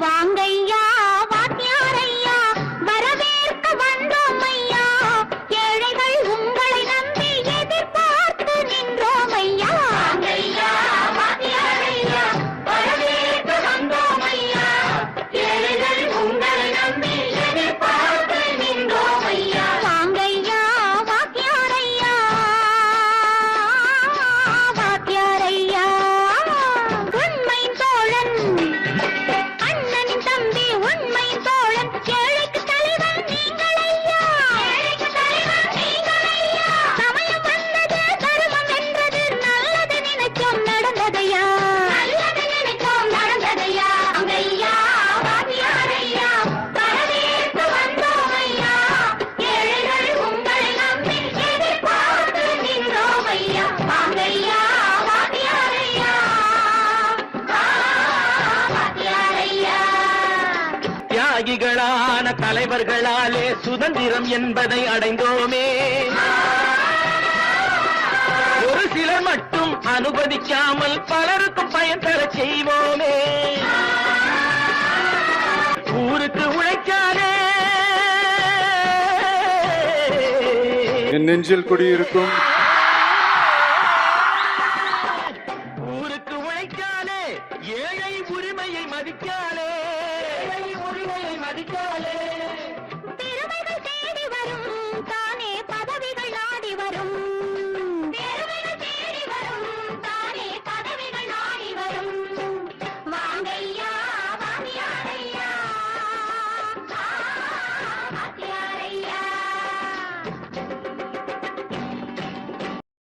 வாங்கையா வாத்தியாரையா வரவேற்க வந்தோம் ஐயா ஏழைகள் உங்களை நம்பி எதிர்பார்த்து நின்றோம் ஐயா வாங்கையா வாத்தியாரையா வரவேற்க வந்தோம் ஐயா ஏழைகள் உங்களை நம்பி எதிர்பார்த்து நின்றோம் ஐயா வாங்கையா வாத்தியாரையா வாத்தியாரையா உண்மை தோழன் அண்ணனின் தம்பி உண்மை தோழன் ஏழைக்கு தலைவன் நீங்கள் ஐயா ஏழைக்கு தலைவன் நீங்கள் ஐயா சமயம் வந்தது தர்மம் என்றது நல்லது நினைச்சோம் நடந்ததையா நல்லது நினைச்சோம் நடந்ததையா ஐயா வாத்தியாரையா வரவேற்க வந்தோம் ஐயா ஏழைகள் உங்களை நம்பி எதிர்பார்த்து நின்றோம் ஐயா வாங்கையா வாத்தியாரையா வாத்தியாரையா தியாகிகளான தலைவர்களாலே சுதந்திரம் என்பதை அடைந்தோமே ஒரு சிலர் மட்டும் அனுமதிக்காமல் பலருக்கும் பயன் தரச் செய்வோமே ஊருக்கு உழைச்சாலே என் நெஞ்சில் குடியிருக்கும் ஊருக்கு உழைச்சாலே ஏழை உரிமையை மதிக்காலே ஏழை உரிமையை மதிக்காலே